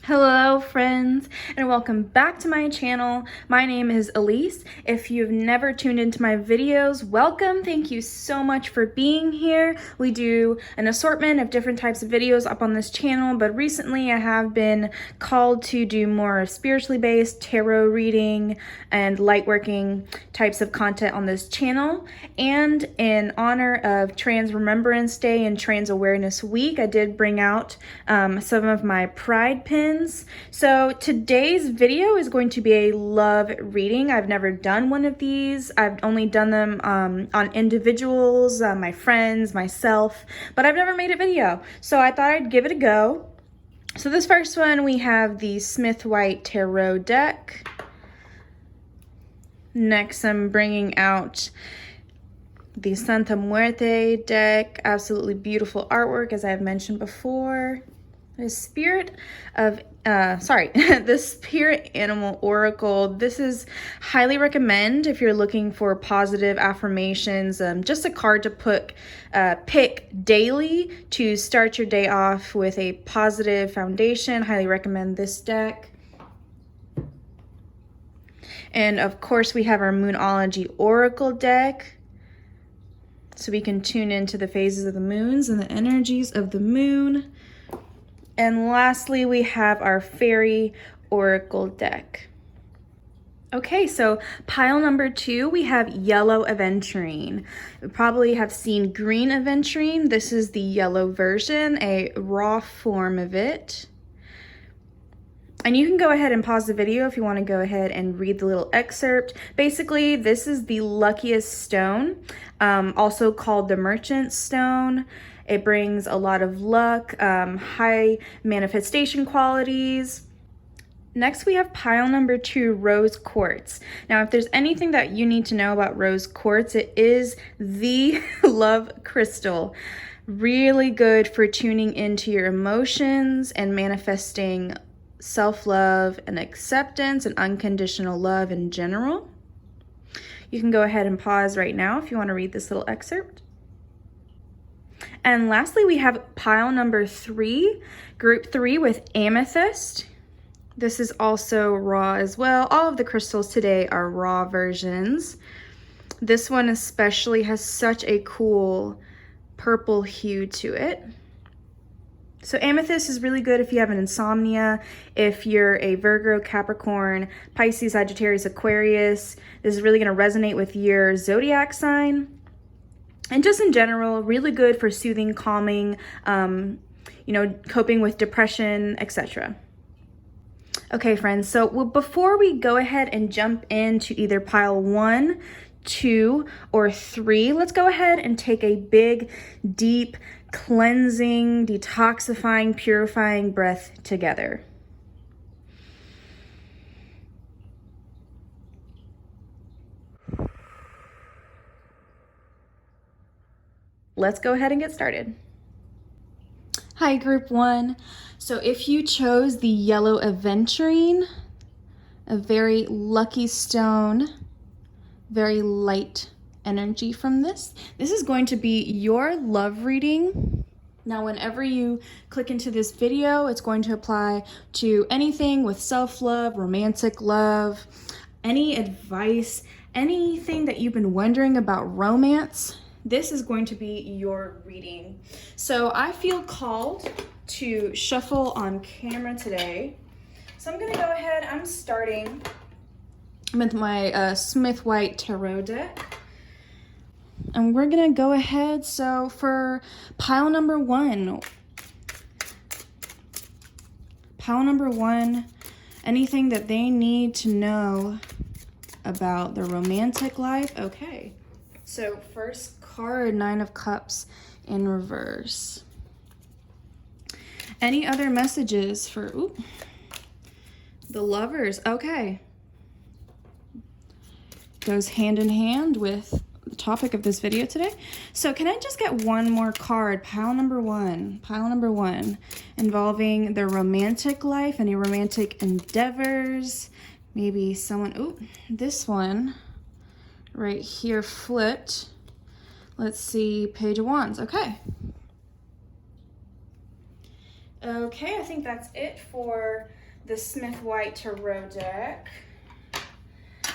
Hello friends, and welcome back to my channel. My name is Elise. If you've never tuned into my videos, welcome. Thank you so much for being here. We do an assortment of different types of videos up on this channel, but recently I have been called to do more spiritually based tarot reading and light working types of content on this channel. And in honor of Trans Remembrance Day and Trans Awareness Week, I did bring out some of my pride pins. So today's video is going to be a love reading. I've never done one of these. I've only done them on individuals, my friends, myself, but I've never made a video. So I thought I'd give it a go. So this first one, we have the Smith White Tarot deck. Next, I'm bringing out the Santa Muerte deck. Absolutely beautiful artwork, as I've mentioned before. The Spirit Animal Oracle. This is highly recommend if you're looking for positive affirmations. Just a card to pick daily to start your day off with a positive foundation. Highly recommend this deck. And of course, we have our Moonology Oracle deck, so we can tune into the phases of the moons and the energies of the moon. And lastly, we have our Fairy Oracle deck. Okay, so pile number 2, we have Yellow Aventurine. You probably have seen Green Aventurine. This is the yellow version, a raw form of it. And you can go ahead and pause the video if you want to go ahead and read the little excerpt. Basically, this is the luckiest stone, also called the Merchant Stone. It brings a lot of luck, high manifestation qualities. Next, we have pile number 2, Rose Quartz. Now, if there's anything that you need to know about Rose Quartz, it is the love crystal. Really good for tuning into your emotions and manifesting self-love and acceptance and unconditional love in general. You can go ahead and pause right now if you want to read this little excerpt. And lastly, we have pile number 3, group 3 with Amethyst. This is also raw as well. All of the crystals today are raw versions. This one especially has such a cool purple hue to it. So amethyst is really good if you have an insomnia, if you're a Virgo, Capricorn, Pisces, Sagittarius, Aquarius. This is really going to resonate with your zodiac sign. And just in general, really good for soothing, calming, coping with depression, etc. Okay, friends, so before we go ahead and jump into either pile 1, 2, or 3, let's go ahead and take a big, deep, cleansing, detoxifying, purifying breath together. Let's go ahead and get started. Hi, group 1. So if you chose the Yellow Aventurine, a very lucky stone, very light energy from this is going to be your love reading. Now, whenever you click into this video, it's going to apply to anything with self-love, romantic love, any advice, anything that you've been wondering about romance. This is going to be your reading. So I feel called to shuffle on camera today. So I'm gonna go ahead, I'm starting with my Smith White Tarot deck. And we're gonna go ahead, so for pile number 1, anything that they need to know about their romantic life. Okay, so first card, 9 of Cups in reverse. Any other messages for the lovers? Okay, goes hand in hand with the topic of this video today. So can I just get one more card? Pile number 1, involving their romantic life, any romantic endeavors, maybe someone, this one right here flipped. Let's see, Page of Wands. Okay. Okay, I think that's it for the Smith White Tarot deck.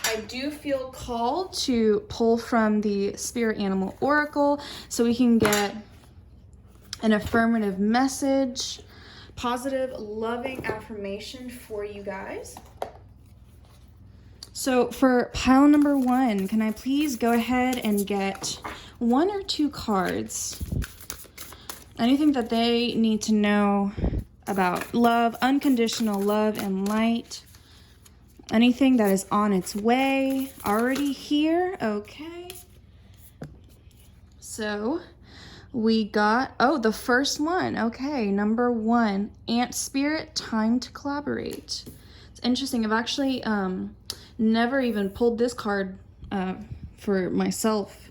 I do feel called to pull from the Spirit Animal Oracle so we can get an affirmative message, positive, loving affirmation for you guys. So for pile number 1, can I please go ahead and get 1 or 2 cards? Anything that they need to know about love, unconditional love and light. Anything that is on its way, already here. Okay. So we got, oh, the first one. Okay, number 1, Ant Spirit, time to collaborate. It's interesting. I've actually never even pulled this card for myself.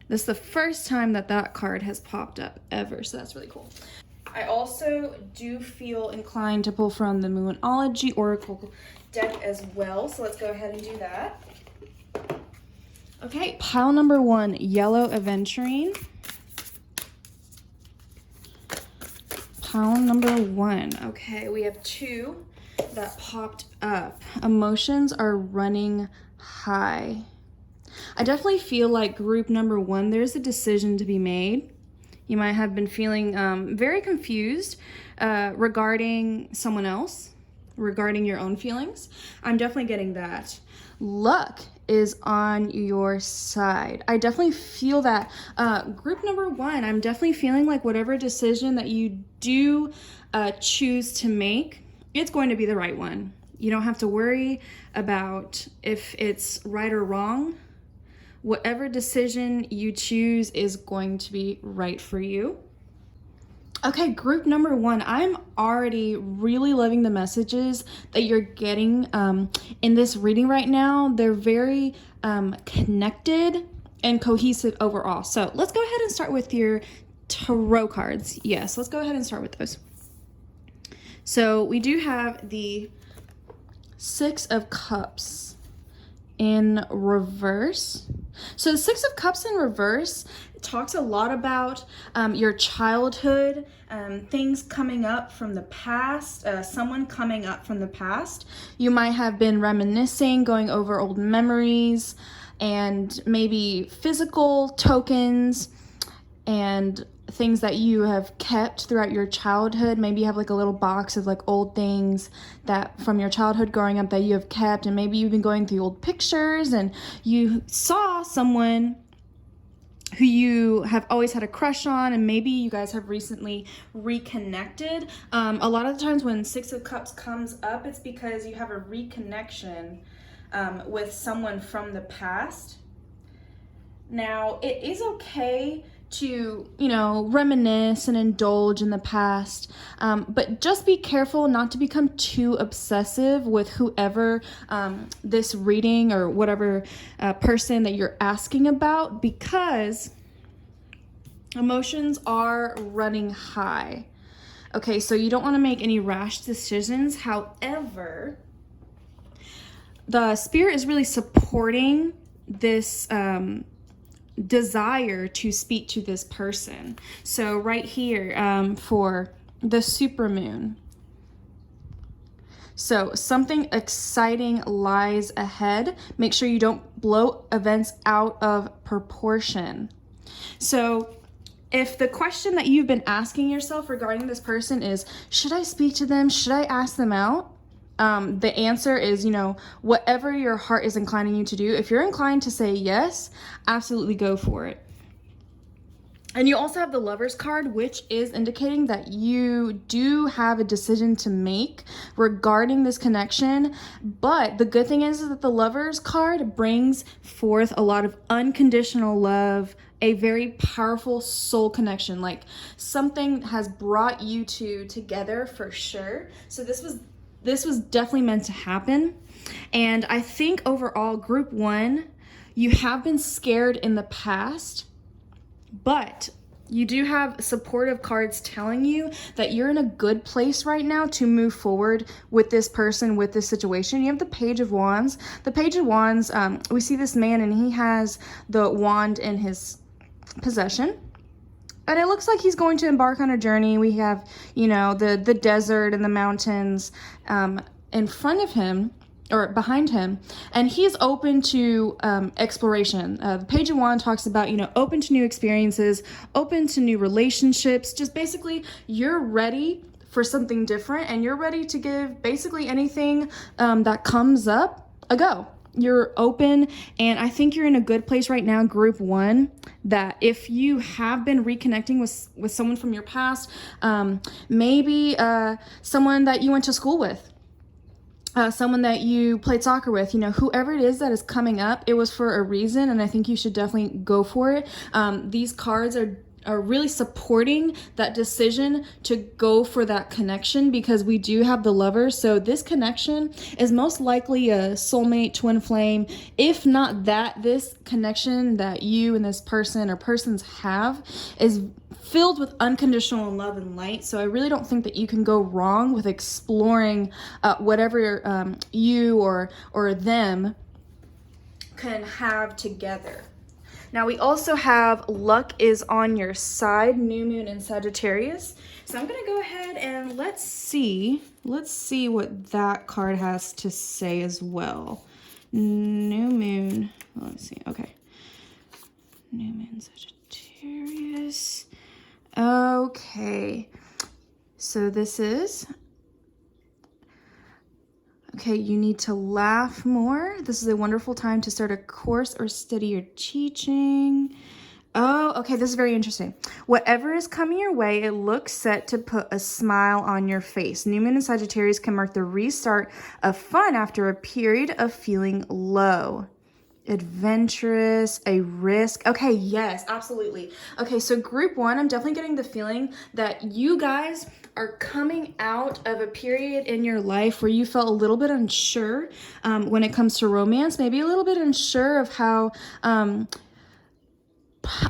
This is the first time that card has popped up ever, so that's really cool. I also do feel inclined to pull from the Moonology Oracle deck as well, so let's go ahead and do that. Okay, pile number 1, Yellow Aventurine. Pile number 1. Okay, we have 2 that popped up. Emotions are running high. I definitely feel like group number 1, there's a decision to be made. You might have been feeling very confused regarding someone else, regarding your own feelings. I'm definitely getting that. Luck is on your side. I definitely feel that. Group number 1, I'm definitely feeling like whatever decision that you do choose to make, it's going to be the right one. You don't have to worry about if it's right or wrong. Whatever decision you choose is going to be right for you. Okay, group number 1, I'm already really loving the messages that you're getting in this reading right now. They're very connected and cohesive overall. So let's go ahead and start with your tarot cards. Yes, let's go ahead and start with those. So we do have the 6 of Cups in reverse. So the 6 of Cups in reverse talks a lot about your childhood, things coming up from the past, someone coming up from the past. You might have been reminiscing, going over old memories, and maybe physical tokens and things that you have kept throughout your childhood. Maybe you have like a little box of like old things that from your childhood growing up that you have kept, and maybe you've been going through old pictures and you saw someone who you have always had a crush on, and maybe you guys have recently reconnected. A lot of the times when 6 of Cups comes up, it's because you have a reconnection with someone from the past. Now, it is okay to, reminisce and indulge in the past, but just be careful not to become too obsessive with whoever this reading or whatever person that you're asking about, because emotions are running high. Okay, so you don't want to make any rash decisions. However, the Spirit is really supporting this desire to speak to this person. So right here for the supermoon. So something exciting lies ahead. Make sure you don't blow events out of proportion. So if the question that you've been asking yourself regarding this person is, should I speak to them? Should I ask them out? The answer is, whatever your heart is inclining you to do. If you're inclined to say yes, absolutely go for it. And you also have the Lovers card, which is indicating that you do have a decision to make regarding this connection. But the good thing is that the Lovers card brings forth a lot of unconditional love, a very powerful soul connection. Like something has brought you two together for sure. So this was definitely meant to happen. And I think overall, group 1, you have been scared in the past, but you do have supportive cards telling you that you're in a good place right now to move forward with this person, with this situation. You have the Page of Wands. The Page of Wands, we see this man and he has the wand in his possession. And it looks like he's going to embark on a journey. We have, you know, the desert and the mountains in front of him, or behind him, and he's open to exploration. The Page of Wands talks about, you know, open to new experiences, open to new relationships. Just basically, you're ready for something different, and you're ready to give basically anything that comes up a go. You're open, and I think you're in a good place right now, group 1, that if you have been reconnecting with someone from your past, maybe someone that you went to school with, someone that you played soccer with, you know, whoever it is that is coming up, it was for a reason, and I think you should definitely go for it. These cards are really supporting that decision to go for that connection, because we do have the Lovers. So this connection is most likely a soulmate, twin flame. If not that, this connection that you and this person or persons have is filled with unconditional love and light. So I really don't think that you can go wrong with exploring whatever you or them can have together. Now we also have luck is on your side, new moon in Sagittarius. So I'm gonna go ahead and let's see what that card has to say as well. New moon, let me see, okay. New moon Sagittarius. Okay, so this is, okay, you need to laugh more. This is a wonderful time to start a course or study your teaching. Oh, okay, this is very interesting. Whatever is coming your way, it looks set to put a smile on your face. New moon in Sagittarius can mark the restart of fun after a period of feeling low. Adventurous, a risk. Okay, yes, absolutely. Okay, so group 1, I'm definitely getting the feeling that you guys are coming out of a period in your life where you felt a little bit unsure when it comes to romance, maybe a little bit unsure of how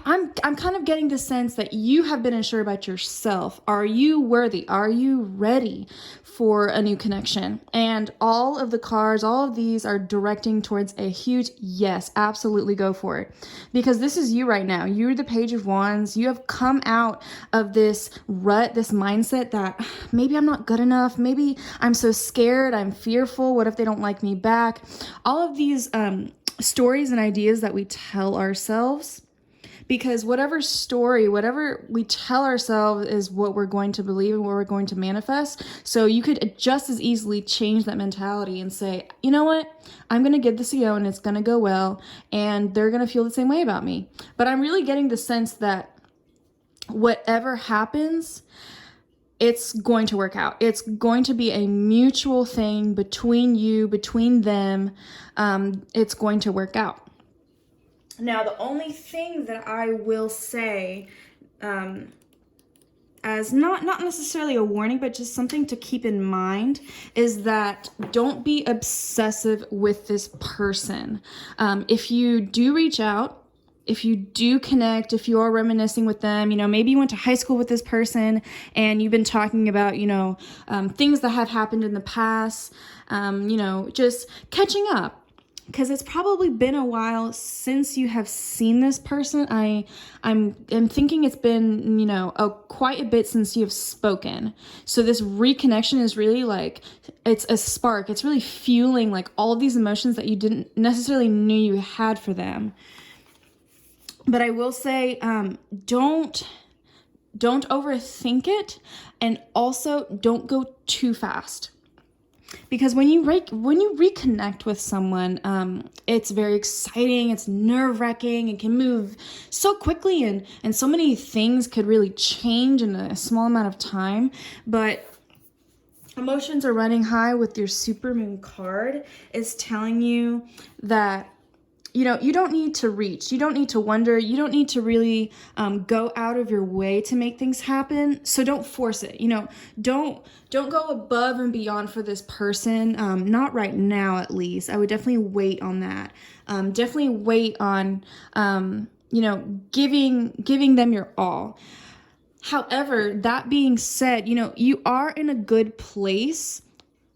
I'm kind of getting the sense that you have been unsure about yourself. Are you worthy? Are you ready for a new connection? And all of the cards, all of these are directing towards a huge yes, absolutely go for it. Because this is you right now. You're the Page of Wands. You have come out of this rut, this mindset that maybe I'm not good enough. Maybe I'm so scared. I'm fearful. What if they don't like me back? All of these stories and ideas that we tell ourselves. Because whatever story, whatever we tell ourselves is what we're going to believe and what we're going to manifest. So you could just as easily change that mentality and say, you know what? I'm going to give this a go and it's going to go well. And they're going to feel the same way about me. But I'm really getting the sense that whatever happens, it's going to work out. It's going to be a mutual thing between you, between them. It's going to work out. Now, the only thing that I will say as not necessarily a warning, but just something to keep in mind is that don't be obsessive with this person. If you do reach out, if you do connect, if you are reminiscing with them, you know, maybe you went to high school with this person and you've been talking about, you know, things that have happened in the past, you know, just catching up. Because it's probably been a while since you have seen this person. I'm thinking it's been, you know, quite a bit since you have spoken. So this reconnection is really like, it's a spark. It's really fueling like all of these emotions that you didn't necessarily knew you had for them. But I will say, don't overthink it, and also don't go too fast. Because when you reconnect with someone, it's very exciting, it's nerve-wracking, it can move so quickly, and so many things could really change in a small amount of time. But emotions are running high with your supermoon card is telling you that, you know, you don't need to reach, you don't need to wonder, you don't need to really go out of your way to make things happen. So don't force it. You know, don't go above and beyond for this person. Not right now, at least. I would definitely wait on that. Definitely wait on, you know, giving them your all. However, that being said, you know, you are in a good place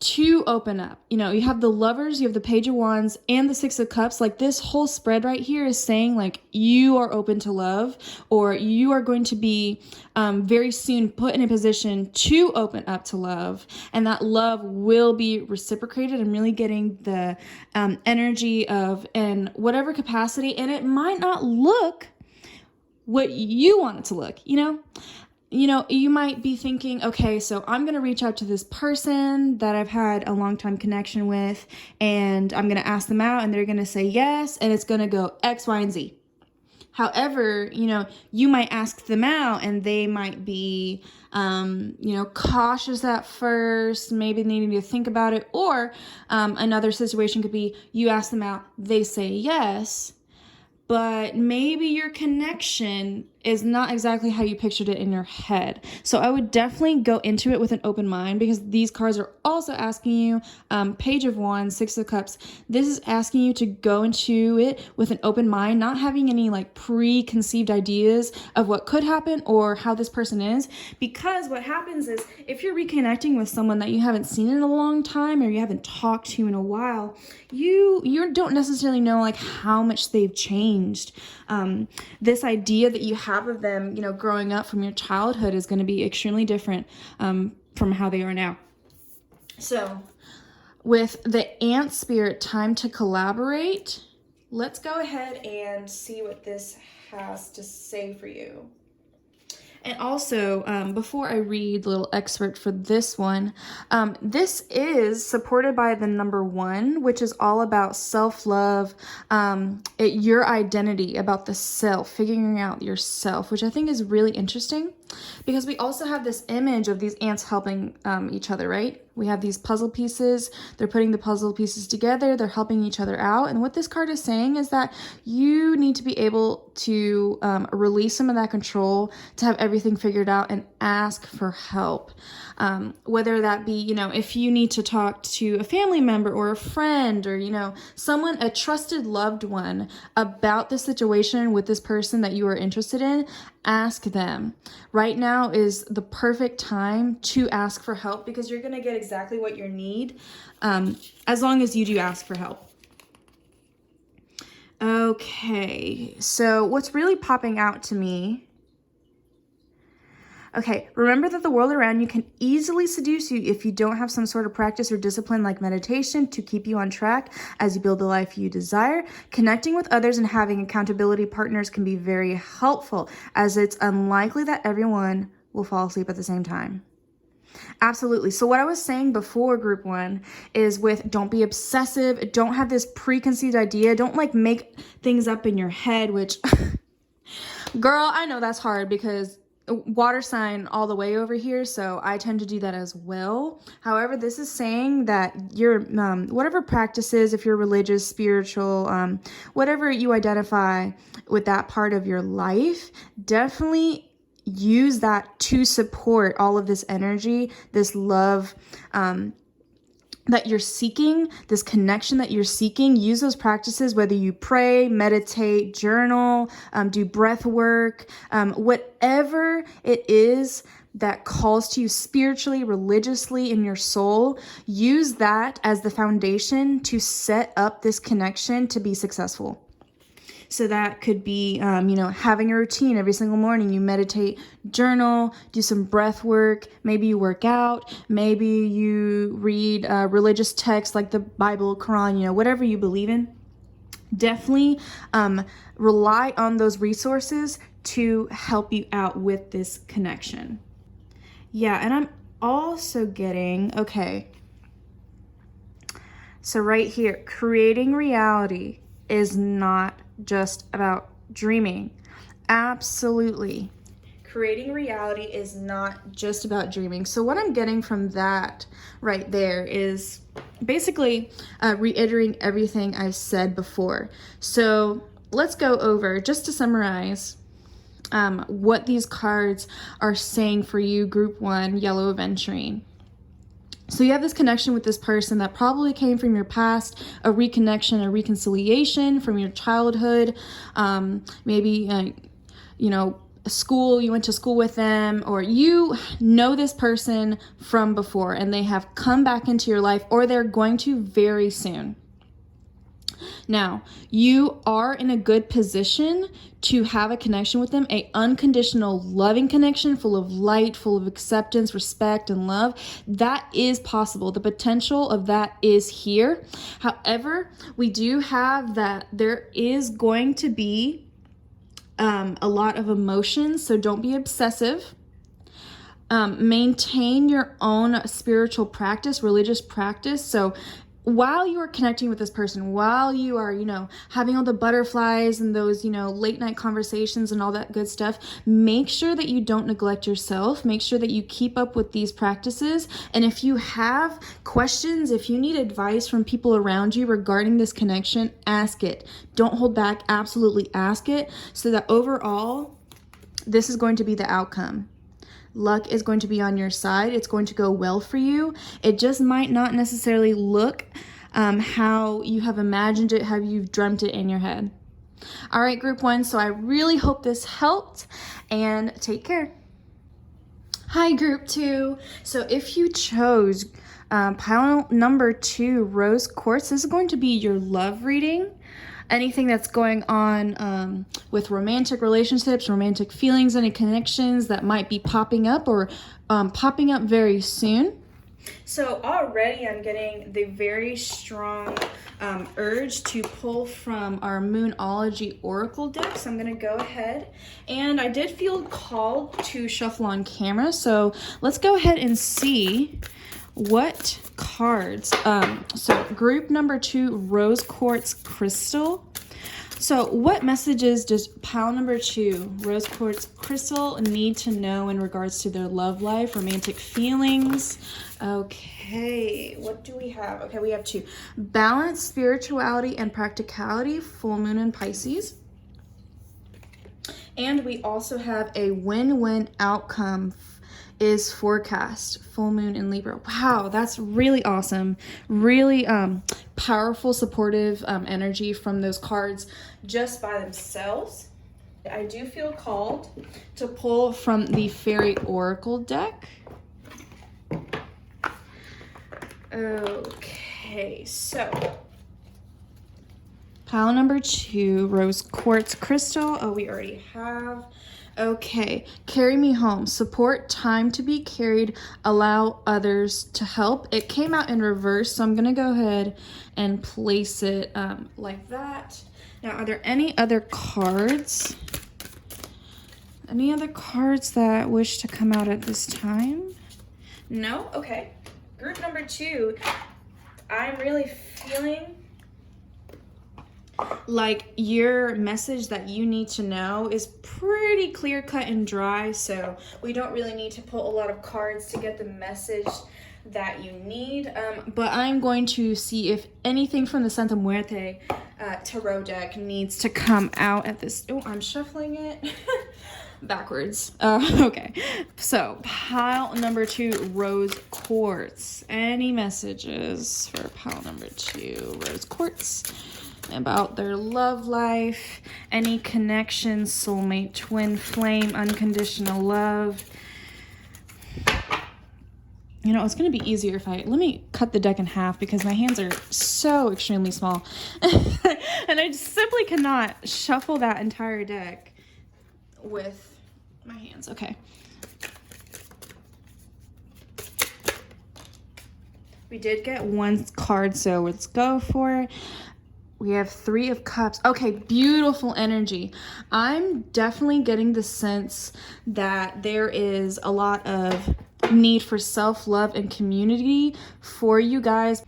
to open up. You know, you have the Lovers, you have the Page of Wands, and the Six of Cups. Like, this whole spread right here is saying, like, you are open to love, or you are going to be very soon put in a position to open up to love, and that love will be reciprocated and really getting the energy of, in whatever capacity, and it might not look what you want it to look, you know? You might be thinking, okay, so I'm going to reach out to this person that I've had a long time connection with, and I'm going to ask them out, and they're going to say yes, and it's going to go X, Y, and Z. However, you might ask them out, and they might be, cautious at first. Maybe they need to think about it. Or another situation could be you ask them out, they say yes, but maybe your connection is not exactly how you pictured it in your head. So I would definitely go into it with an open mind, because these cards are also asking you, Page of Wands, Six of Cups, this is asking you to go into it with an open mind, not having any like preconceived ideas of what could happen or how this person is. Because what happens is, if you're reconnecting with someone that you haven't seen in a long time, or you haven't talked to in a while, you don't necessarily know like how much they've changed. This idea that you have of them, growing up from your childhood, is going to be extremely different from how they are now. So with the Ant Spirit, time to collaborate, let's go ahead and see what this has to say for you. And also, before I read the little excerpt for this one, this is supported by the number 1, which is all about self-love, your identity, about the self, figuring out yourself, which I think is really interesting, because we also have this image of these ants helping each other, right? We have these puzzle pieces. They're putting the puzzle pieces together. They're helping each other out. And what this card is saying is that you need to be able to release some of that control, to have everything figured out, and ask for help. Whether that be, if you need to talk to a family member or a friend, or, someone, a trusted loved one, about the situation with this person that you are interested in, ask them. Right now is the perfect time to ask for help, because you're going to get exactly what you need, as long as you do ask for help. Okay, so what's really popping out to me, okay, remember that the world around you can easily seduce you if you don't have some sort of practice or discipline like meditation to keep you on track as you build the life you desire. Connecting with others and having accountability partners can be very helpful, as it's unlikely that everyone will fall asleep at the same time. Absolutely. So what I was saying before, group 1, is with don't be obsessive, don't have this preconceived idea, don't like make things up in your head, which, girl, I know that's hard, because water sign all the way over here, so I tend to do that as well. However, this is saying that your whatever practices, if you're religious, spiritual, whatever you identify with that part of your life, definitely use that to support all of this energy, this love that you're seeking, this connection that you're seeking. Use those practices, whether you pray, meditate, journal, do breath work, whatever it is that calls to you spiritually, religiously, in your soul. Use that as the foundation to set up this connection to be successful. So that could be, having a routine every single morning. You meditate, journal, do some breath work. Maybe you work out. Maybe you read religious texts like the Bible, Quran, whatever you believe in. Definitely rely on those resources to help you out with this connection. Yeah, and I'm also getting, okay, so right here, creating reality is not just about dreaming. Absolutely. Creating reality is not just about dreaming. So what I'm getting from that right there is basically reiterating everything I've said before. So let's go over, just to summarize, what these cards are saying for you, group 1, yellow aventurine. So you have this connection with this person that probably came from your past, a reconnection, a reconciliation from your childhood, maybe, school, you went to school with them, or you know this person from before and they have come back into your life, or they're going to very soon. Now, you are in a good position to have a connection with them, a unconditional, loving connection full of light, full of acceptance, respect, and love. That is possible. The potential of that is here. However, we do have that there is going to be a lot of emotions, so don't be obsessive. Maintain your own spiritual practice, religious practice. So while you are connecting with this person, while you are, having all the butterflies and those, late night conversations and all that good stuff, make sure that you don't neglect yourself. Make sure that you keep up with these practices. And if you have questions, if you need advice from people around you regarding this connection, ask it. Don't hold back. Absolutely ask it, so that overall, this is going to be the outcome. Luck is going to be on your side. It's going to go well for you. It just might not necessarily look how you have imagined it, how you've dreamt it in your head. All right, group 1. So I really hope this helped, and take care. Hi, group 2. So if you chose pile number 2, rose quartz, this is going to be your love reading. Anything that's going on with romantic relationships, romantic feelings, any connections that might be popping up or popping up very soon. So already I'm getting the very strong urge to pull from our Moonology Oracle deck. So I'm going to go ahead, and I did feel called to shuffle on camera. So let's go ahead and see what cards. So group number 2, rose quartz crystal. So what messages does pile number 2, rose quartz crystal, need to know in regards to their love life, romantic feelings? Okay, what do we have? Okay, we have 2. Balance, spirituality, and practicality, full moon in Pisces. And we also have a win-win outcome is forecast, full moon in Libra. Wow, that's really awesome. Really powerful, supportive energy from those cards just by themselves. I do feel called to pull from the Fairy Oracle deck. Okay, so pile number 2, rose quartz crystal. Oh, we already have. Okay, carry me home. Support, time to be carried, allow others to help. It came out in reverse, so I'm going to go ahead and place it like that. Now, are there any other cards? Any other cards that wish to come out at this time? No? Okay. Group number 2, I'm really feeling like your message that you need to know is pretty clear cut and dry, so we don't really need to pull a lot of cards to get the message that you need, but I'm going to see if anything from the Santa Muerte tarot deck needs to come out at this. Oh, I'm shuffling it backwards. Okay, so pile number 2, rose quartz. Any messages for pile number 2, rose quartz, about their love life, any connections, soulmate, twin flame, unconditional love? It's going to be easier if let me cut the deck in half because my hands are so extremely small. And I just simply cannot shuffle that entire deck with my hands. Okay. We did get 1 card, so let's go for it. We have 3 of Cups. Okay, beautiful energy. I'm definitely getting the sense that there is a lot of need for self-love and community for you guys.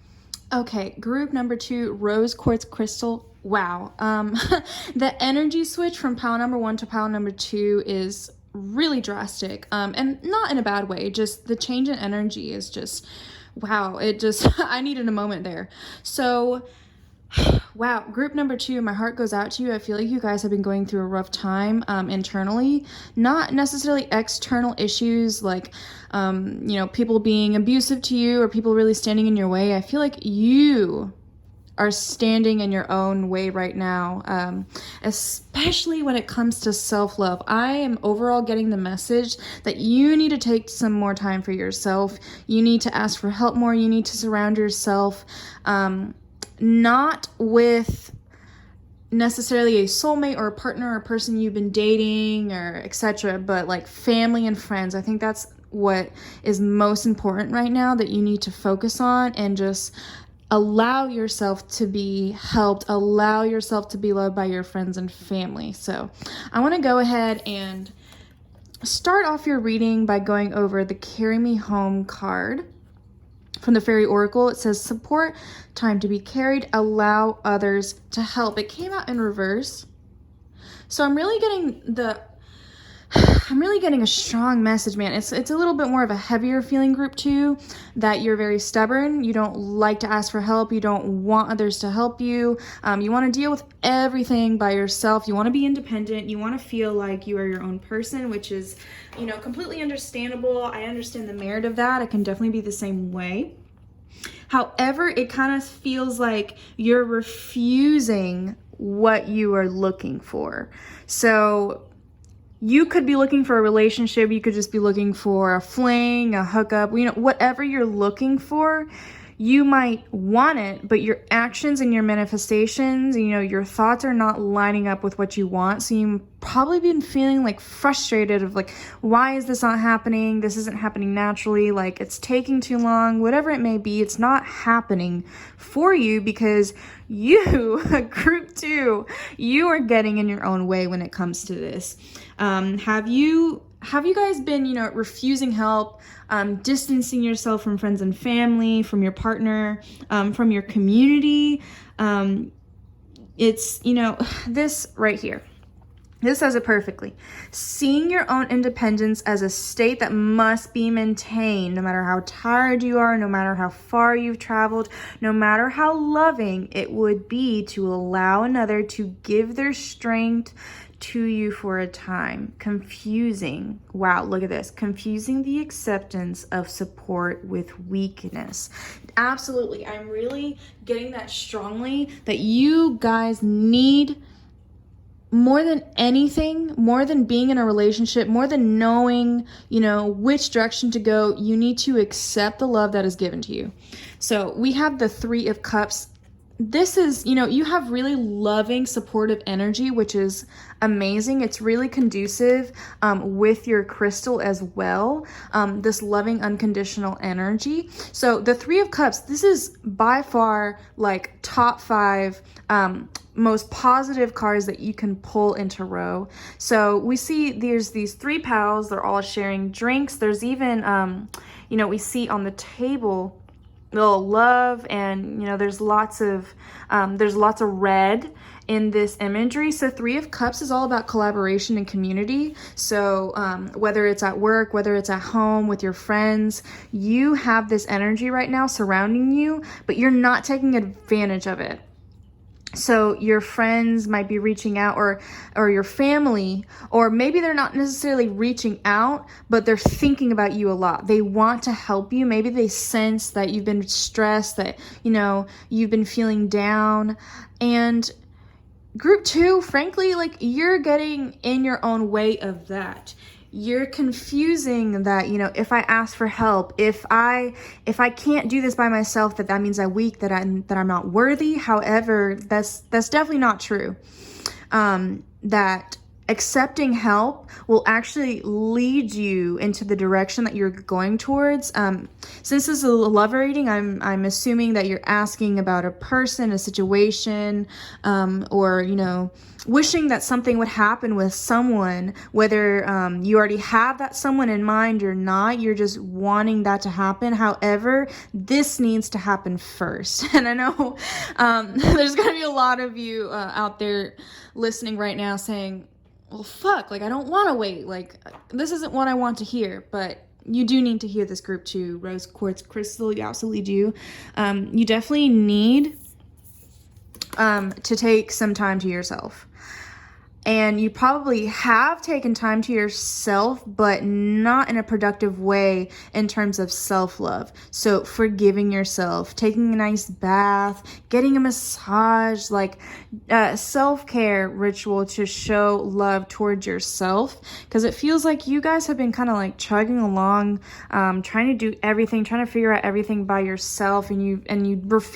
Okay, group number 2, rose quartz crystal. Wow. The energy switch from pile number 1 to pile number 2 is really drastic. And not in a bad way. Just the change in energy is just, wow. I needed a moment there. So wow, group number 2, my heart goes out to you. I feel like you guys have been going through a rough time internally, not necessarily external issues like, people being abusive to you or people really standing in your way. I feel like you are standing in your own way right now, especially when it comes to self-love. I am overall getting the message that you need to take some more time for yourself. You need to ask for help more. You need to surround yourself, not with necessarily a soulmate or a partner or a person you've been dating or etc., but like family and friends. I think that's what is most important right now that you need to focus on, and just allow yourself to be helped, allow yourself to be loved by your friends and family. So I want to go ahead and start off your reading by going over the Carry Me Home card from the Fairy Oracle. It says, support, time to be carried, allow others to help. It came out in reverse. So I'm really getting a strong message, man. It's a little bit more of a heavier feeling, group 2, that you're very stubborn. You don't like to ask for help. You don't want others to help you. You want to deal with everything by yourself. You want to be independent. You want to feel like you are your own person, which is, completely understandable. I understand the merit of that. I can definitely be the same way. However, it kind of feels like you're refusing what you are looking for. So you could be looking for a relationship. You could just be looking for a fling, a hookup, whatever you're looking for. You might want it, but your actions and your manifestations, your thoughts are not lining up with what you want. So you've probably been feeling like frustrated of like, why is this not happening? This isn't happening naturally. Like, it's taking too long, whatever it may be. It's not happening for you because you, group 2, you are getting in your own way when it comes to this. Have you guys been, refusing help, distancing yourself from friends and family, from your partner, from your community? It's, this right here. This says it perfectly. Seeing your own independence as a state that must be maintained, no matter how tired you are, no matter how far you've traveled, no matter how loving it would be to allow another to give their strength to you for a time. Confusing. Wow, look at this. Confusing the acceptance of support with weakness. Absolutely. I'm really getting that strongly, that you guys need, more than anything, more than being in a relationship, more than knowing, which direction to go, you need to accept the love that is given to you. So we have the 3 of Cups. This is, you have really loving, supportive energy, which is amazing. It's really conducive with your crystal as well, this loving, unconditional energy. So the 3 of Cups, this is by far like top 5 most positive cards that you can pull into row. So we see there's these 3 pals. They're all sharing drinks. There's even, we see on the table little love, and there's lots of red in this imagery. So 3 of Cups is all about collaboration and community. So whether it's at work, whether it's at home with your friends, you have this energy right now surrounding you, but you're not taking advantage of it. So your friends might be reaching out, or your family, or maybe they're not necessarily reaching out, but they're thinking about you a lot. They want to help you. Maybe they sense that you've been stressed, that, you've been feeling down. And group 2, frankly, like, you're getting in your own way of that. You're confusing that, if I ask for help, if I can't do this by myself, that means I'm weak, that I'm not worthy. However, that's definitely not true. That accepting help will actually lead you into the direction that you're going towards. Since this is a love reading, I'm assuming that you're asking about a person, a situation, or wishing that something would happen with someone, whether you already have that someone in mind or not. You're just wanting that to happen. However, this needs to happen first. And I know there's going to be a lot of you out there listening right now saying, well, fuck, like, I don't want to wait. Like, this isn't what I want to hear. But you do need to hear this, group 2, rose quartz crystal. You absolutely do. You definitely need to take some time to yourself. And you probably have taken time to yourself, but not in a productive way in terms of self-love. So forgiving yourself, taking a nice bath, getting a massage, like self-care ritual to show love towards yourself. Because it feels like you guys have been kind of like chugging along, trying to do everything, trying to figure out everything by yourself. And you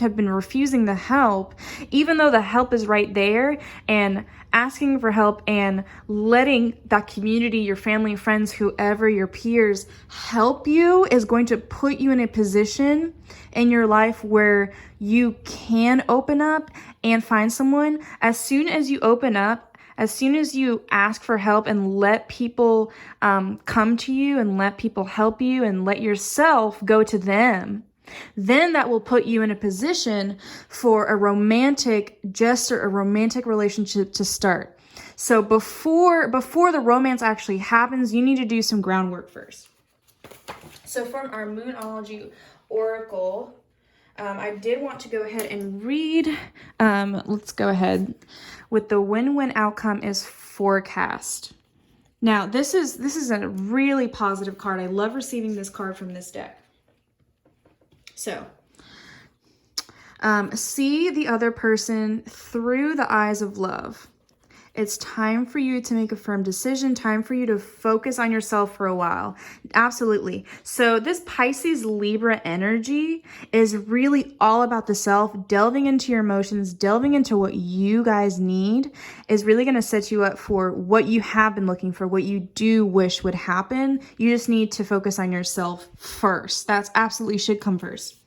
have been refusing the help, even though the help is right there, and asking for help and letting that community, your family, friends, whoever, your peers help you is going to put you in a position in your life where you can open up and find someone. As soon as you open up, as soon as you ask for help and let people come to you and let people help you and let yourself go to them, then that will put you in a position for a romantic gesture, a romantic relationship to start. So before the romance actually happens, you need to do some groundwork first. So from our Moonology Oracle, I did want to go ahead and read. Let's go ahead with the win-win outcome is forecast. Now, this is a really positive card. I love receiving this card from this deck. So, see the other person through the eyes of love. It's time for you to make a firm decision, time for you to focus on yourself for a while. Absolutely. So this Pisces Libra energy is really all about the self, delving into your emotions, delving into what you guys need is really going to set you up for what you have been looking for, what you do wish would happen. You just need to focus on yourself first. That's absolutely should come first.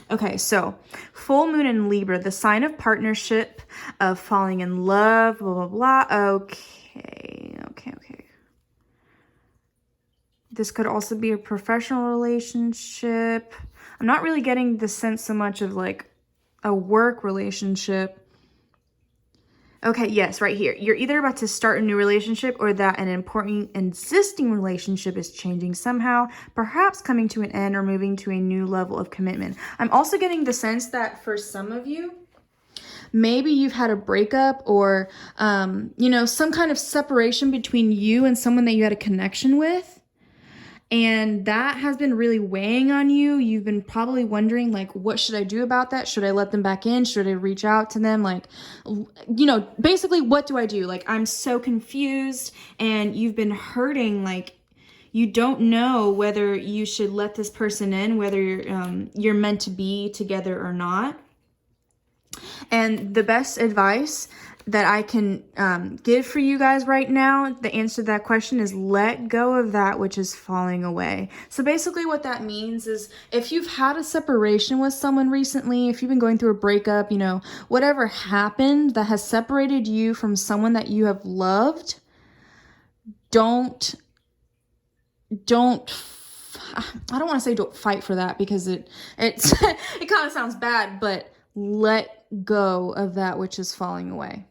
Okay, so full moon in Libra, the sign of partnership, of falling in love, blah, blah, blah. Okay. This could also be a professional relationship. I'm not really getting the sense so much of like a work relationship. Okay, yes, right here. You're either about to start a new relationship or that an important existing relationship is changing somehow, perhaps coming to an end or moving to a new level of commitment. I'm also getting the sense that for some of you, maybe you've had a breakup or, some kind of separation between you and someone that you had a connection with. And that has been really weighing on you. You've been probably wondering, like, what should I do about that? Should I let them back in? Should I reach out to them? Like, basically, what do I do? Like, I'm so confused and you've been hurting. Like, you don't know whether you should let this person in, whether you're meant to be together or not. And the best advice that I can give for you guys right now, the answer to that question is let go of that which is falling away. So basically what that means is if you've had a separation with someone recently, if you've been going through a breakup, whatever happened that has separated you from someone that you have loved, don't I don't want to say don't fight for that because it kind of sounds bad, but let go of that which is falling away.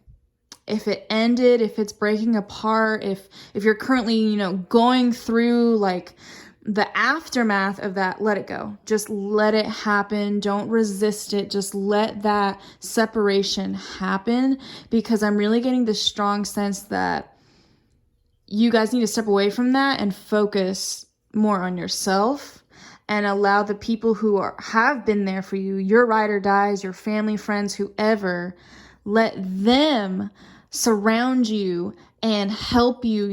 If it ended, if it's breaking apart, if you're currently, going through like the aftermath of that, let it go. Just let it happen. Don't resist it. Just let that separation happen, because I'm really getting this strong sense that you guys need to step away from that and focus more on yourself and allow the people who have been there for you, your ride or dies, your family, friends, whoever, let them surround you and help you,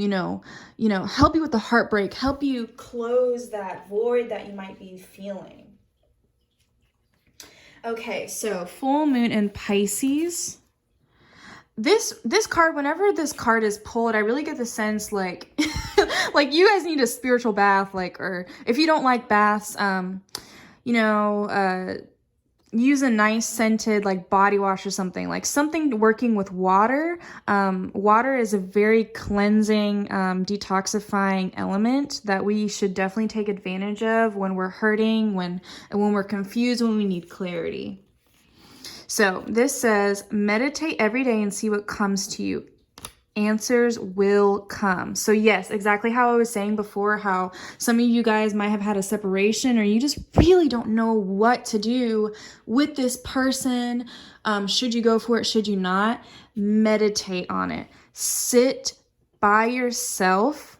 help you with the heartbreak, help you close that void that you might be feeling. Okay, so full moon in Pisces. This card, whenever this card is pulled, I really get the sense like like you guys need a spiritual bath, or if you don't like baths, use a nice scented like body wash or something, like something working with water. Water is a very cleansing, detoxifying element that we should definitely take advantage of when we're hurting, when we're confused, when we need clarity. So this says, meditate every day and see what comes to you. answers will come. So yes, exactly how I was saying before, how some of you guys might have had a separation, or you just really don't know what to do with this person. Should you go for it? Should you not? Meditate on it. Sit by yourself,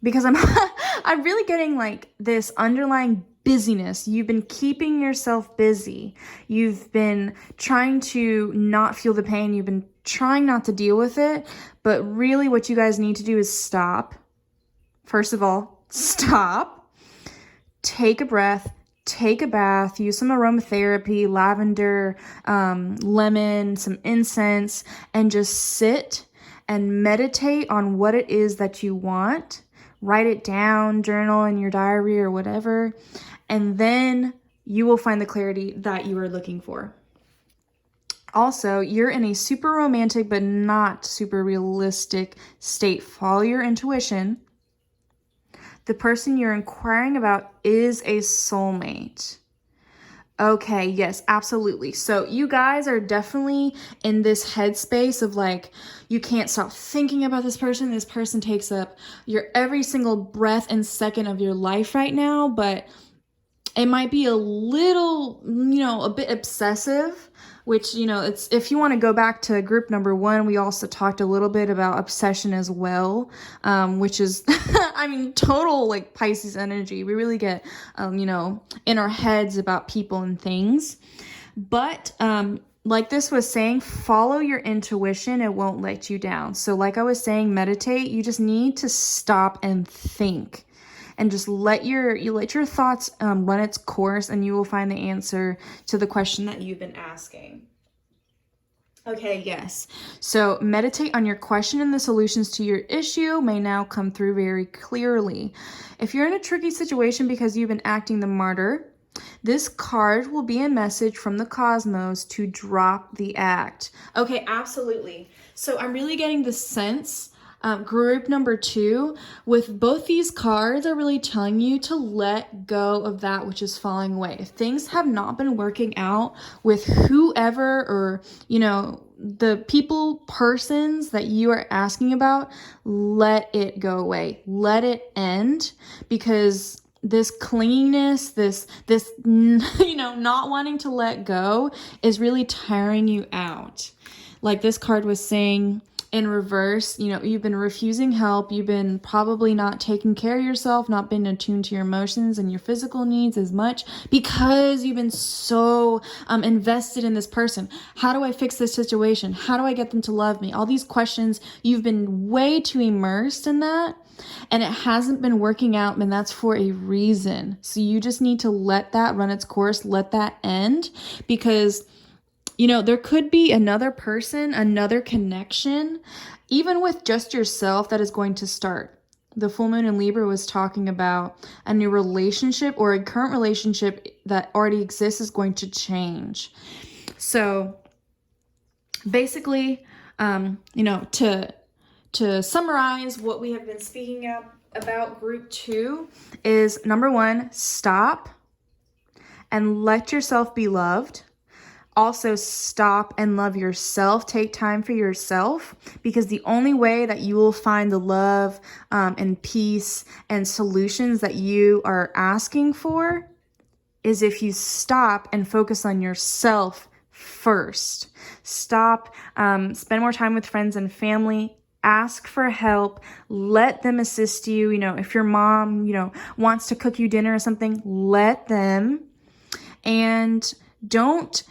because I'm really getting like this underlying busyness. You've been keeping yourself busy. You've been trying to not feel the pain. You've been trying not to deal with it. But really what you guys need to do is stop. First of all, stop. Take a breath. Take a bath. Use some aromatherapy, lavender, lemon, some incense, and just sit and meditate on what it is that you want. Write it down, journal in your diary or whatever, and then you will find the clarity that you are looking for. Also, you're in a super romantic but not super realistic state. Follow your intuition. The person you're inquiring about is a soulmate. Okay, yes, absolutely. So you guys are definitely in this headspace of like, you can't stop thinking about this person. This person takes up your every single breath and second of your life right now, but it might be a little, a bit obsessive, which, it's, if you want to go back to group number 1, we also talked a little bit about obsession as well, which is, total like Pisces energy. We really get, in our heads about people and things. But, like this was saying, follow your intuition. It won't let you down. So like I was saying, meditate. You just need to stop and think. And just let your thoughts run its course, and you will find the answer to the question that you've been asking. Okay, yes. So meditate on your question, and the solutions to your issue may now come through very clearly. If you're in a tricky situation because you've been acting the martyr, this card will be a message from the cosmos to drop the act. Okay, absolutely. So I'm really getting the sense, group number 2, with both these cards are really telling you to let go of that which is falling away. If things have not been working out with whoever, or, the persons that you are asking about, let it go away. Let it end, because this clinginess, this not wanting to let go is really tiring you out. Like this card was saying, in reverse, you've been refusing help. You've been probably not taking care of yourself, not been attuned to your emotions and your physical needs as much, because you've been so invested in this person. How do I fix this situation? How do I get them to love me? All these questions, you've been way too immersed in that, and it hasn't been working out, and that's for a reason. So you just need to let that run its course, let that end, because there could be another person, another connection, even with just yourself, that is going to start. The full moon in Libra was talking about a new relationship, or a current relationship that already exists is going to change. So basically, to summarize what we have been speaking about group 2 is, number 1, stop and let yourself be loved. Also, stop and love yourself. Take time for yourself, because the only way that you will find the love and peace and solutions that you are asking for is if you stop and focus on yourself first. Stop, spend more time with friends and family. Ask for help. Let them assist you. If your mom, wants to cook you dinner or something, let them. And don't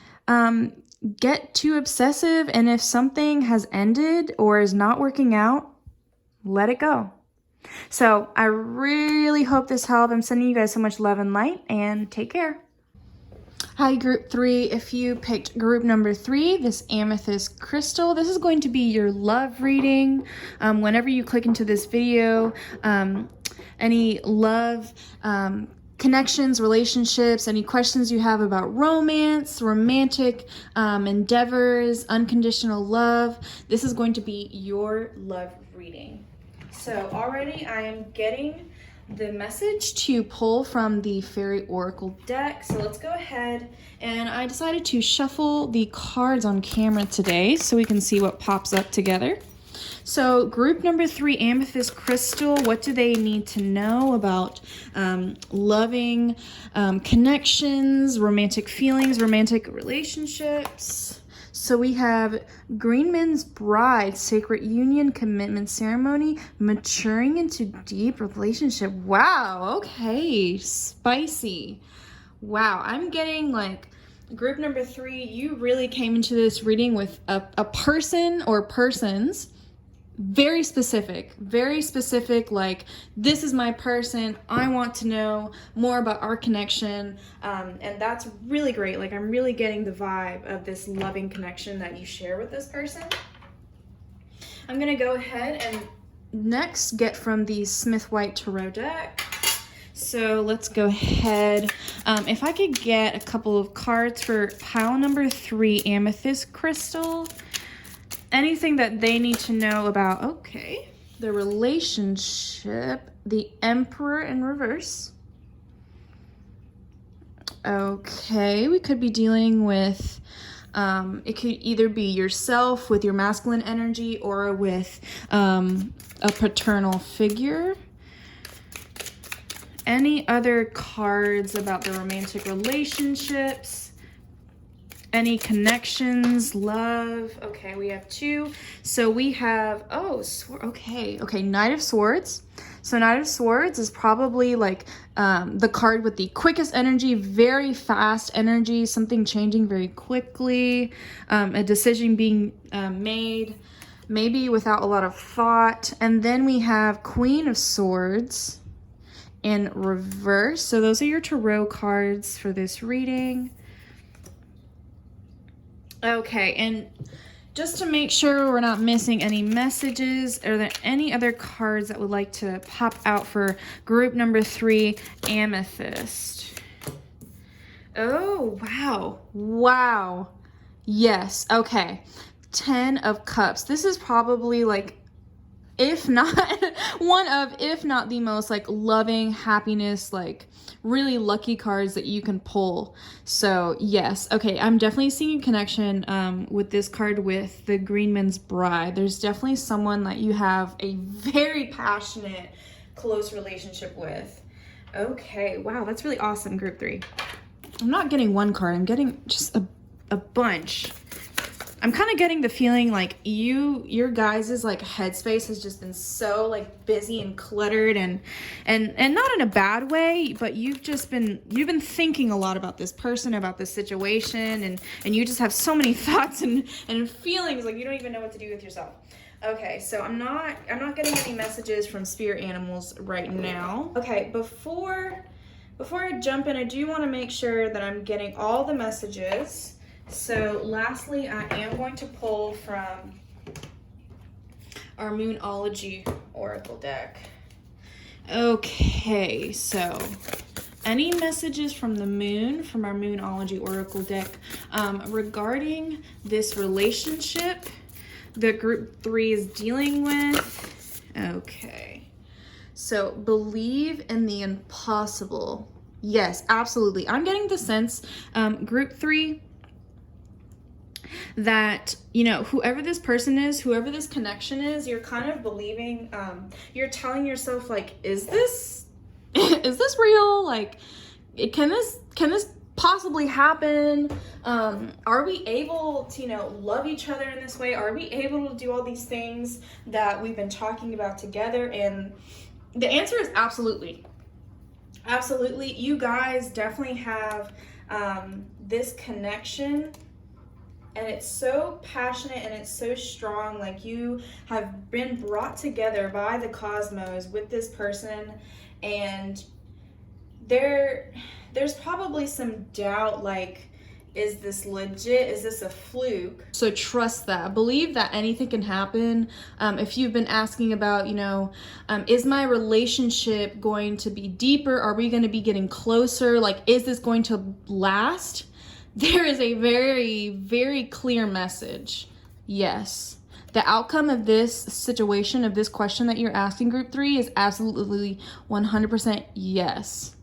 get too obsessive, and if something has ended or is not working out, let it go. So I really hope this helped. I'm sending you guys so much love and light, and take care. Hi, group 3. If you picked group number 3, this amethyst crystal, this is going to be your love reading. Whenever you click into this video, any love connections, relationships, any questions you have about romance, romantic endeavors, unconditional love, this is going to be your love reading. So already I am getting the message to pull from the Fairy Oracle deck. So let's go ahead, and I decided to shuffle the cards on camera today so we can see what pops up together. So group number 3, amethyst crystal, what do they need to know about loving connections, romantic feelings, romantic relationships? So we have Greenman's Bride, sacred union, commitment ceremony, maturing into deep relationship. Wow, okay, spicy. Wow, I'm getting like group number 3, you really came into this reading with a person or persons. Very specific, like, this is my person, I want to know more about our connection, and that's really great. Like, I'm really getting the vibe of this loving connection that you share with this person. I'm gonna go ahead and next get from the Smith White Tarot deck. So let's go ahead. If I could get a couple of cards for pile number 3, amethyst crystal. Anything that they need to know about, okay, the relationship, the Emperor in reverse. Okay, we could be dealing with, it could either be yourself with your masculine energy or with a paternal figure. Any other cards about the romantic relationships? Any connections, love? Okay, we have 2. So we have, okay, Knight of Swords. So Knight of Swords is probably like the card with the quickest energy, very fast energy, something changing very quickly, a decision being made, maybe without a lot of thought. And then we have Queen of Swords in reverse. So those are your tarot cards for this reading. Okay, and just to make sure we're not missing any messages, are there any other cards that would like to pop out for group number 3, amethyst? Oh, wow. Wow. Yes, okay. 10 of Cups. This is probably like, if not one of, if not the most like loving, happiness, like really lucky cards that you can pull. So yes, okay, I'm definitely seeing a connection with this card with the Greenman's Bride. There's definitely someone that you have a very passionate, close relationship with. Okay, wow, that's really awesome, group 3. I'm not getting one card, I'm getting just a bunch. I'm kind of getting the feeling like your guys' like headspace has just been so like busy and cluttered and not in a bad way, but you've been thinking a lot about this person, about this situation, and you just have so many thoughts and feelings like you don't even know what to do with yourself. Okay, so I'm not getting any messages from spirit animals right now. Okay, before I jump in, I do want to make sure that I'm getting all the messages. So lastly, I am going to pull from our Moonology Oracle deck. Okay, so any messages from the moon, from our Moonology Oracle deck regarding this relationship that group 3 is dealing with? Okay, so believe in the impossible. Yes, absolutely. I'm getting the sense, group 3, that, you know, whoever this person is, whoever this connection is, you're kind of believing, you're telling yourself like, is this real? Like, can this possibly happen? Are we able to, you know, love each other in this way? Are we able to do all these things that we've been talking about together? And the answer is absolutely. Absolutely. You guys definitely have this connection, and it's so passionate and it's so strong. Like, you have been brought together by the cosmos with this person, and there's probably some doubt, like, is this legit? Is this a fluke? So trust that. Believe that anything can happen. If you've been asking about, you know, is my relationship going to be deeper? Are we going to be getting closer? Like, is this going to last? There is a very, very clear message. Yes. The outcome of this situation, of this question that you're asking, group 3, is absolutely 100% yes.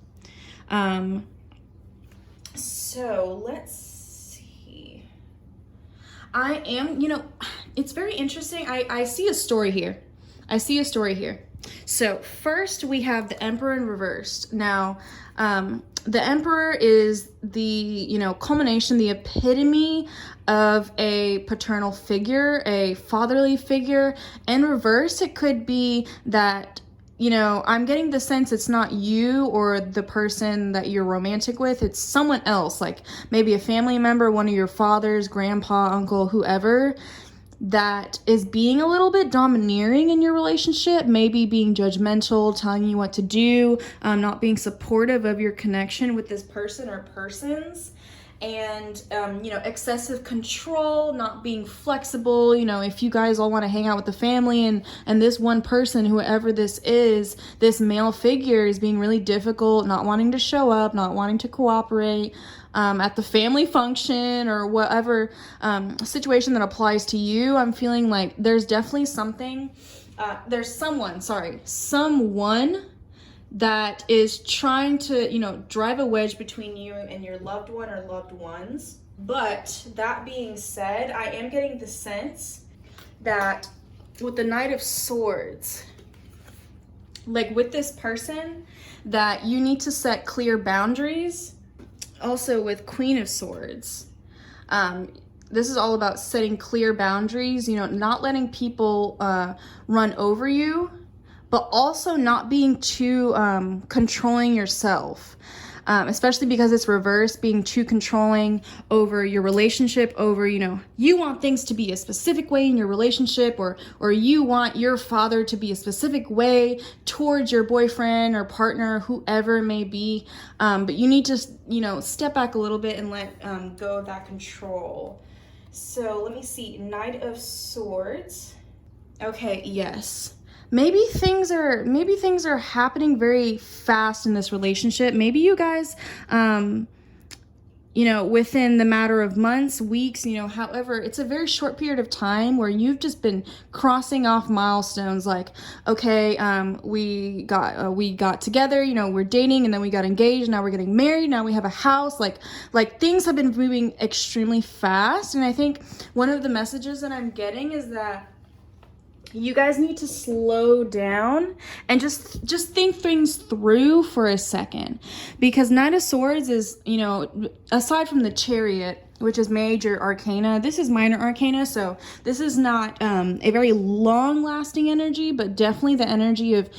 So let's see. I am, you know, it's very interesting. I see a story here. So first we have the Emperor in reversed. Now, the Emperor is the, you know, culmination, the epitome of a paternal figure, a fatherly figure. In reverse, it could be that, you know, I'm getting the sense it's not you or the person that you're romantic with. It's someone else, like maybe a family member, one of your fathers, grandpa, uncle, whoever, that is being a little bit domineering in your relationship, maybe being judgmental, telling you what to do, not being supportive of your connection with this person or persons. And, you know, excessive control, not being flexible. You know, if you guys all want to hang out with the family and this one person, whoever this is, this male figure is being really difficult, not wanting to show up, not wanting to cooperate at the family function or whatever situation that applies to you, I'm feeling like there's definitely someone that is trying to, you know, drive a wedge between you and your loved one or loved ones. But that being said, I am getting the sense that with the Knight of Swords, like with this person, that you need to set clear boundaries. Also with Queen of Swords, this is all about setting clear boundaries, you know, not letting people run over you, but also not being too controlling yourself, especially because it's reversed, being too controlling over your relationship, over, you know, you want things to be a specific way in your relationship, or you want your father to be a specific way towards your boyfriend or partner, whoever it may be. But you need to, you know, step back a little bit and let go of that control. So let me see, Knight of Swords. Okay, yes. Maybe things are happening very fast in this relationship. Maybe you guys, you know, within the matter of months, weeks, you know, however, it's a very short period of time where you've just been crossing off milestones. Like, okay, we got together, you know, we're dating, and then we got engaged. Now we're getting married. Now we have a house. Like things have been moving extremely fast. And I think one of the messages that I'm getting is that you guys need to slow down and just think things through for a second, because Knight of Swords is, you know, aside from the Chariot, which is major arcana, this is minor arcana, so this is not a very long lasting energy, but definitely the energy of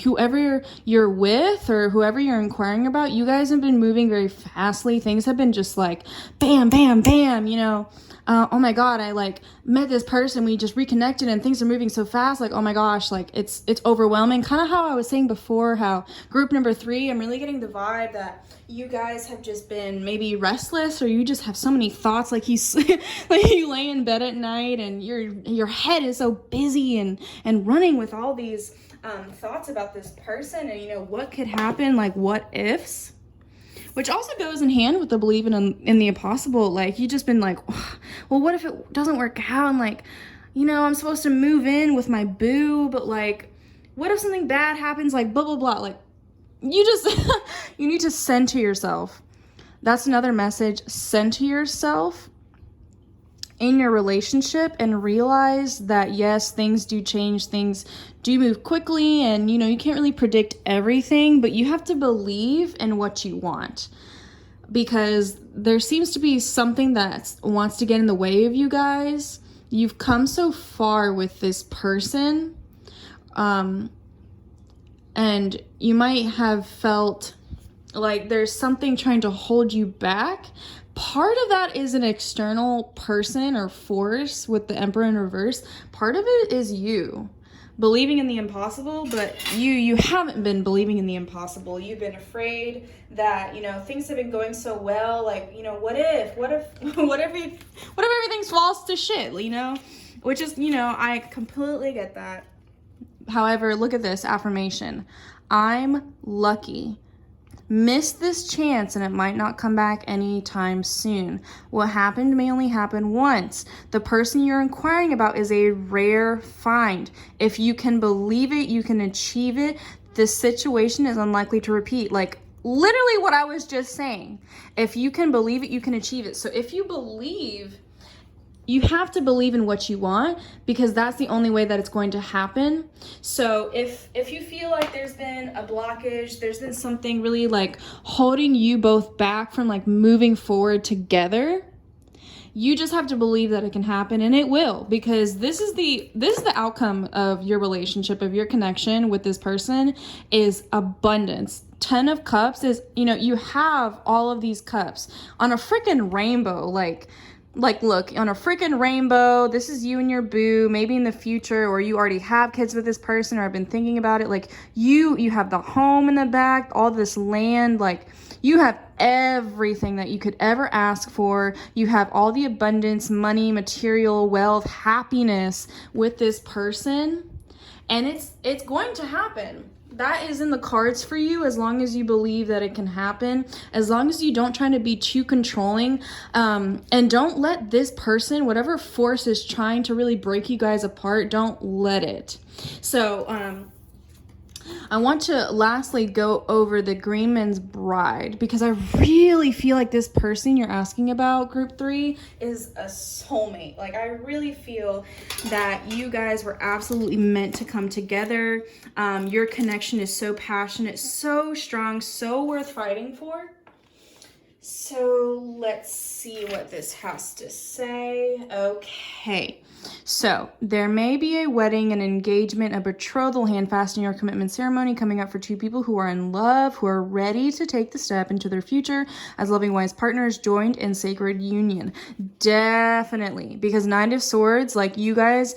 whoever you're with or whoever you're inquiring about. You guys have been moving very fastly. Things have been just like bam, bam, bam, you know. Oh my God, I like met this person, we just reconnected and things are moving so fast. Like, oh my gosh, like it's overwhelming. Kind of how I was saying before, how group number 3, I'm really getting the vibe that you guys have just been maybe restless, or you just have so many thoughts. Like like you lay in bed at night and your head is so busy and running with all these thoughts about this person and, you know, what could happen, like what ifs. Which also goes in hand with the believing in the impossible. Like, you just been like, well, what if it doesn't work out? And like, you know, I'm supposed to move in with my boo, but like, what if something bad happens? Like, blah, blah, blah. Like, you just, you need to center yourself. That's another message. Center yourself in your relationship and realize that, yes, things do change, things do move quickly, and, you know, you can't really predict everything, but you have to believe in what you want, because there seems to be something that wants to get in the way of you guys. You've come so far with this person, and you might have felt like there's something trying to hold you back. Part of that is an external person or force with the Emperor in reverse. Part of it is you believing in the impossible, but you haven't been believing in the impossible. You've been afraid that, you know, things have been going so well. Like, you know, what if everything falls to shit, you know? Which is, you know, I completely get that. However, look at this affirmation. I'm lucky. Miss this chance and it might not come back anytime soon. What happened may only happen once. The person you're inquiring about is a rare find. If you can believe it, you can achieve it. This situation is unlikely to repeat. Like, literally what I was just saying. If you can believe it, you can achieve it. So if you believe you have to believe in what you want, because that's the only way that it's going to happen. So if you feel like there's been a blockage, there's been something really like holding you both back from like moving forward together, you just have to believe that it can happen, and it will, because this is the outcome of your relationship, of your connection with this person, is abundance. 10 of Cups is, you know, you have all of these cups on a freaking rainbow. Like look, on a freaking rainbow, this is you and your boo, maybe in the future, or you already have kids with this person, or have been thinking about it. Like you have the home in the back, all this land, like you have everything that you could ever ask for. You have all the abundance, money, material, wealth, happiness with this person, and it's going to happen. That is in the cards for you, as long as you believe that it can happen, as long as you don't try to be too controlling, and don't let this person, whatever force is trying to really break you guys apart, don't let it. So I want to lastly go over the Green Man's Bride, because I really feel like this person you're asking about, group 3, is a soulmate. Like, I really feel that you guys were absolutely meant to come together. Your connection is so passionate, so strong, so worth fighting for. So let's see what this has to say. Okay. So there may be a wedding, an engagement, a betrothal, hand fasting, or commitment ceremony coming up for 2 people who are in love, who are ready to take the step into their future as loving wise partners joined in sacred union. Definitely. Because 9 of Swords, like, you guys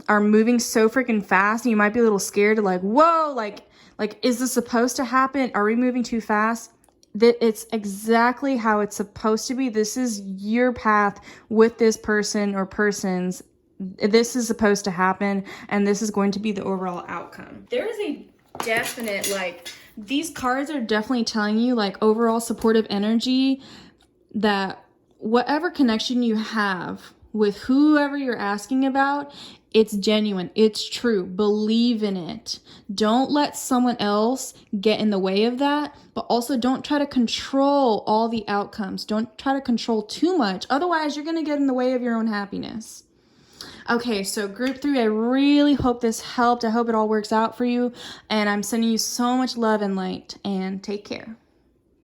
are moving so freaking fast, and you might be a little scared to like, whoa, like, is this supposed to happen? Are we moving too fast? That it's exactly how it's supposed to be. This is your path with this person or persons. This is supposed to happen, and this is going to be the overall outcome. There is a definite, like, these cards are definitely telling you, like, overall supportive energy, that whatever connection you have with whoever you're asking about, it's genuine, it's true, believe in it. Don't let someone else get in the way of that, but also don't try to control all the outcomes. Don't try to control too much, otherwise you're gonna get in the way of your own happiness. Okay, so group 3, I really hope this helped. I hope it all works out for you, and I'm sending you so much love and light, and take care.